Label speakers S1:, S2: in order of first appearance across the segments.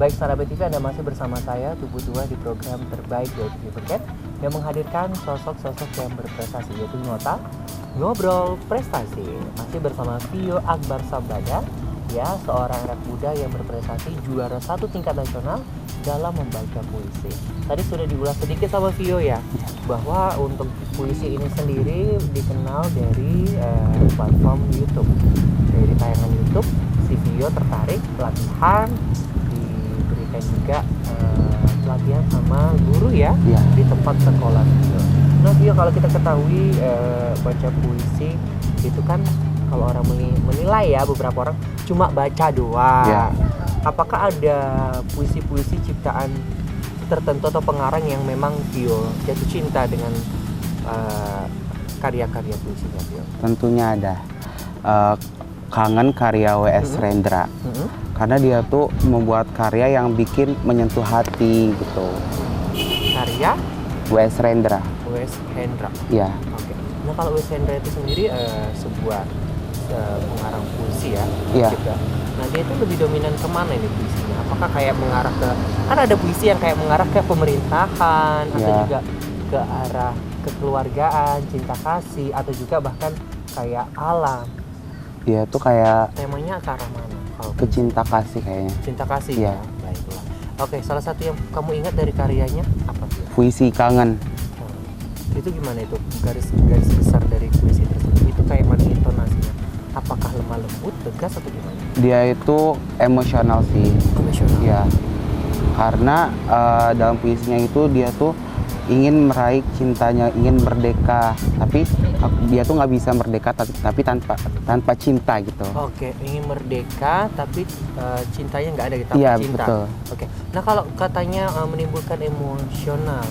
S1: Baik sahabat TV, Anda masih bersama saya Tubuh Tua di program terbaik dari TV Berkat yang menghadirkan sosok-sosok yang berprestasi, yaitu Ngobrol Prestasi. Masih bersama Vio Akbar Sambada, ya, seorang anak muda yang berprestasi, juara 1 tingkat nasional dalam membaca puisi. Tadi sudah diulas sedikit sama Vio ya, bahwa untuk puisi ini sendiri dikenal dari platform YouTube. Dari tayangan YouTube, si Vio tertarik pelatihan, diberikan juga pelatihan sama guru ya, di tempat sekolah Vio. Nah Vio, kalau kita ketahui baca puisi itu kan kalau orang menilai ya, beberapa orang cuma baca doang. Apakah ada puisi-puisi ciptaan tertentu atau pengarang yang memang Vio jatuh cinta dengan karya-karya puisinya Vio?
S2: Tentunya ada. Kangen karya W.S. Rendra. Karena dia tuh membuat karya yang bikin menyentuh hati gitu.
S1: Karya?
S2: W.S. Rendra.
S1: W.S. Hendra.
S2: Iya.
S1: Oke. Nah kalau W.S. Hendra itu sendiri sebuah pengarang puisi ya.
S2: Iya.
S1: Nah dia itu lebih dominan kemana ini puisinya? Apakah kayak mengarah ke, kan ada puisi yang kayak mengarah ke pemerintahan, atau juga ke arah kekeluargaan, cinta kasih, atau juga bahkan kayak alam?
S2: Dia tuh kayak
S1: temanya ke arah mana?
S2: ke cinta kasih kayaknya.
S1: Cinta kasih
S2: ya.
S1: Baiklah. Oke, salah satu yang kamu ingat dari karyanya apa sih?
S2: Puisi Kangen.
S1: Itu gimana itu? Garis besar dari puisi tersebut itu kayak mana intonasinya? Apakah lemah lembut, tegas, atau gimana?
S2: Dia itu emosional sih.
S1: Emosional.
S2: Ya. Karena dalam puisinya itu dia tuh ingin meraih cintanya, ingin merdeka, tapi dia tuh nggak bisa merdeka tapi tanpa cinta gitu.
S1: Oke, ingin merdeka tapi cintanya nggak ada gitu.
S2: Iya,
S1: cinta.
S2: Betul.
S1: Oke. Nah kalau katanya menimbulkan emosional,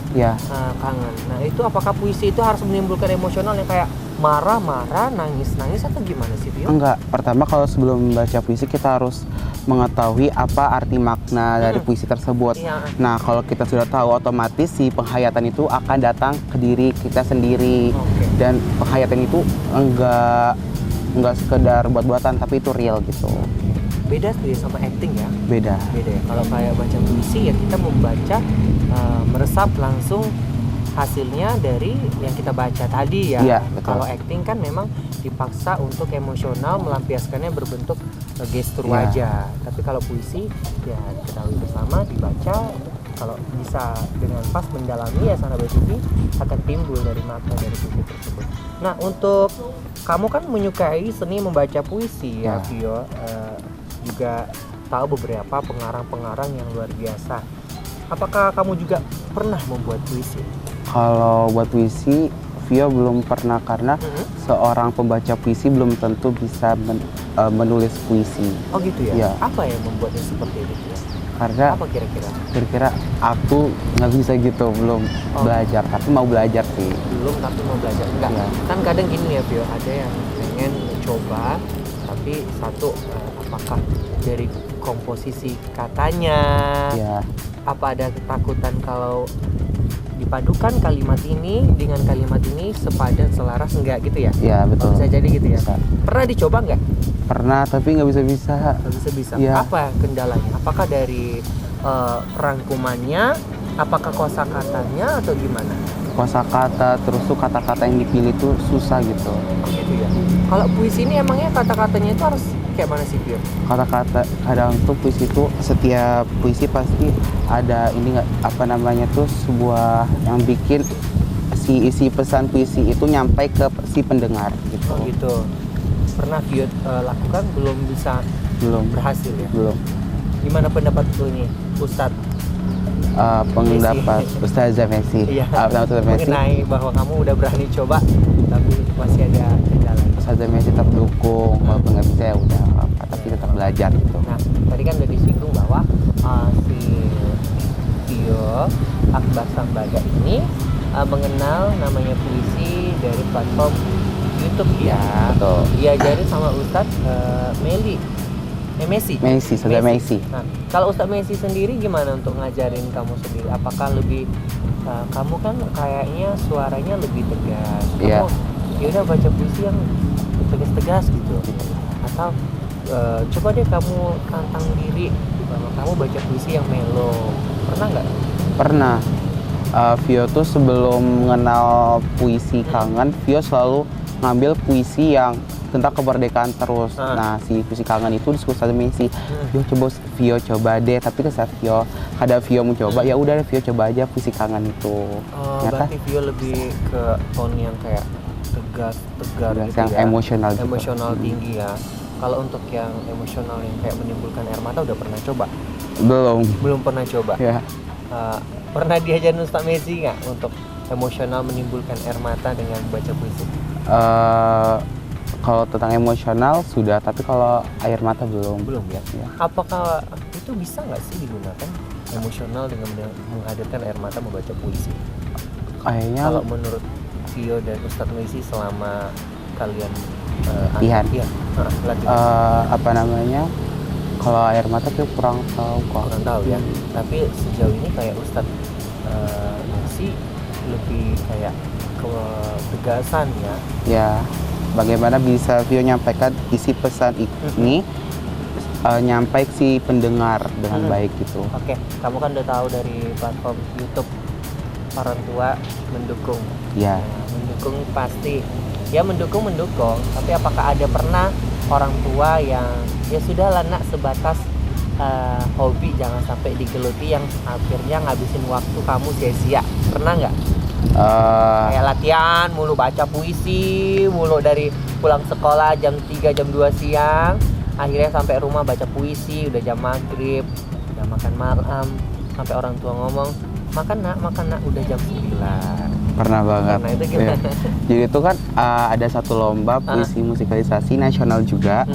S1: kangen. Nah itu apakah puisi itu harus menimbulkan emosional yang kayak marah-marah, nangis-nangis, atau gimana sih Vio?
S2: Enggak. Pertama kalau sebelum membaca puisi kita harus mengetahui apa arti makna dari puisi tersebut. Nah kalau kita sudah tahu, otomatis si penghayatan itu akan datang ke diri kita sendiri. Dan penghayatan itu enggak sekedar buat-buatan, tapi itu real gitu.
S1: Beda tuh ya sama acting ya?
S2: Beda
S1: ya. Kalau kayak baca puisi ya kita membaca, meresap langsung hasilnya dari yang kita baca tadi ya. Kalau acting kan memang dipaksa untuk emosional, melampiaskannya berbentuk gestur wajah. Tapi kalau puisi ya ketahui bersama, dibaca kalau bisa dengan pas mendalami ya sahabat TV, akan timbul dari makna dari puisi tersebut. Nah untuk kamu kan menyukai seni membaca puisi ya Vio, juga tahu beberapa pengarang-pengarang yang luar biasa. Apakah kamu juga pernah membuat puisi?
S2: Kalau buat puisi, Vio belum pernah, karena seorang pembaca puisi belum tentu bisa menulis puisi.
S1: Oh gitu ya? Apa yang membuatnya seperti itu ya?
S2: Karena
S1: apa kira-kira?
S2: Kira-kira aku nggak bisa gitu, belum belajar, tapi mau belajar sih.
S1: Belum, tapi mau belajar. Enggak. Kan kadang gini ya Vio, ada yang pengen coba, tapi satu apakah dari komposisi katanya, apa ada ketakutan kalau dipadukan kalimat ini dengan kalimat ini sepadan, selaras, enggak gitu ya?
S2: Iya betul.
S1: Bisa jadi gitu ya? Pernah dicoba nggak?
S2: Pernah, tapi nggak bisa-bisa.
S1: Apa kendalanya? Apakah dari rangkumannya, apakah kosakatanya, atau gimana?
S2: Kosakata, terus tuh kata-kata yang dipilih tuh susah gitu.
S1: Gitu ya. Kalau puisi ini emangnya kata-katanya itu harus kayak mana sih Vio?
S2: Kata-kata, kadang tuh puisi itu, setiap puisi pasti ada ini nggak, apa namanya tuh, sebuah yang bikin si isi pesan puisi itu nyampe ke si pendengar gitu.
S1: Gitu. Pernah Vio lakukan, belum berhasil ya?
S2: Belum.
S1: Gimana pendapat ini Ustadz?
S2: Pendapat Ustazah Messi.
S1: Mengenai bahwa kamu udah berani coba tapi masih ada kendala.
S2: Ustazah Messi tetap dukung, walaupun nggak bisa ya udah apa, tapi tetap belajar gitu.
S1: Nah tadi kan udah disinggung bahwa si Vio Akbar Sambada ini mengenal namanya puisi dari platform YouTube ya.
S2: Betul.
S1: Diajarin sama Ustadz Messi. Nah, kalau Ustadz Messi sendiri gimana untuk ngajarin kamu sendiri? Apakah lebih kamu kan kayaknya suaranya lebih tegas. Kamu ya udah baca puisi yang tegas-tegas gitu. Atau coba deh kamu tantang diri Kamu baca puisi yang melo, pernah nggak?
S2: Pernah. Vio tuh sebelum mengenal puisi kangen, Vio selalu ngambil puisi yang tentang kemerdekaan terus. Nah, si puisi kangen itu disuruh sama Messi. Vio coba deh, tapi kesaat Vio mencoba, ya udah Vio coba aja puisi kangen itu.
S1: Berarti Vio lebih ke tone yang kayak tegas gitu
S2: yang
S1: ya.
S2: Emosional
S1: tinggi ya. Kalau untuk yang emosional yang kayak menimbulkan air mata udah pernah coba? Belum pernah coba.
S2: Ya.
S1: Pernah diajarin Ustaz Messi nggak untuk emosional menimbulkan air mata dengan baca puisi?
S2: Kalau tentang emosional sudah, tapi kalau air mata belum.
S1: Belum ya? Apakah itu bisa nggak sih digunakan emosional dengan menghadirkan air mata membaca puisi?
S2: Kayaknya
S1: kalau menurut Vio dan Ustaz Messi selama kalian
S2: latihan.
S1: Latihan.
S2: Kalau air mata tuh kurang tahu kok.
S1: Kurang tahu ya. Tapi sejauh ini kayak Ustaz Messi lebih kayak ke tegasan ya.
S2: Ya, bagaimana bisa Vio nyampaikan isi pesan ini nyampai si pendengar dengan baik gitu.
S1: Oke, kamu kan udah tahu dari platform YouTube orang tua mendukung.
S2: Ya.
S1: Mendukung pasti. Ya mendukung, tapi apakah ada pernah orang tua yang ya sudah lah nak, sebatas hobi, jangan sampai digeluti yang akhirnya ngabisin waktu kamu sia-sia, pernah nggak? Kayak latihan mulu, baca puisi mulu dari pulang sekolah jam 3 jam 2 siang, akhirnya sampai rumah baca puisi udah jam maghrib, udah makan malam, sampai orang tua ngomong makan nak udah jam 9.
S2: Pernah banget.
S1: Nah, itu gimana?
S2: Ya. Jadi itu kan ada satu lomba puisi musikalisasi nasional juga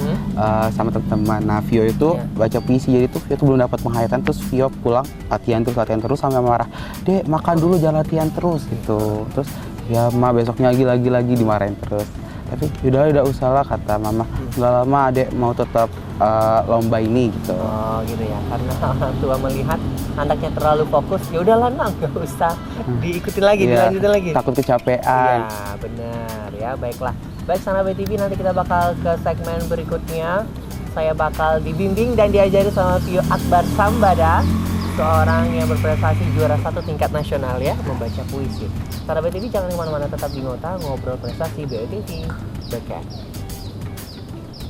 S2: sama teman-teman. Nah, Vio itu baca puisi, jadi tuh Vio tuh belum dapat penghayatan, terus Vio pulang latihan terus sampai marah. Dek, makan dulu, jangan latihan terus gitu. Terus ya ma besoknya lagi dimarahin terus. Tapi udah usah lah kata mama. Nggak lama adek mau tetap lomba ini gitu.
S1: Oh gitu ya, karena orang tua melihat anaknya terlalu fokus, ya udahlah nang, nggak usah diikutin lagi, dilanjutin lagi.
S2: Takut kecapean.
S1: Iya benar ya, baiklah. Baik sahabat TV, nanti kita bakal ke segmen berikutnya. Saya bakal dibimbing dan diajari sama Vio Akbar Sambada, seorang yang berprestasi juara 1 tingkat nasional ya, membaca puisi. Sahabat TV jangan kemana-mana, tetap di Ngota Ngobrol Prestasi BOTV. Baik ya.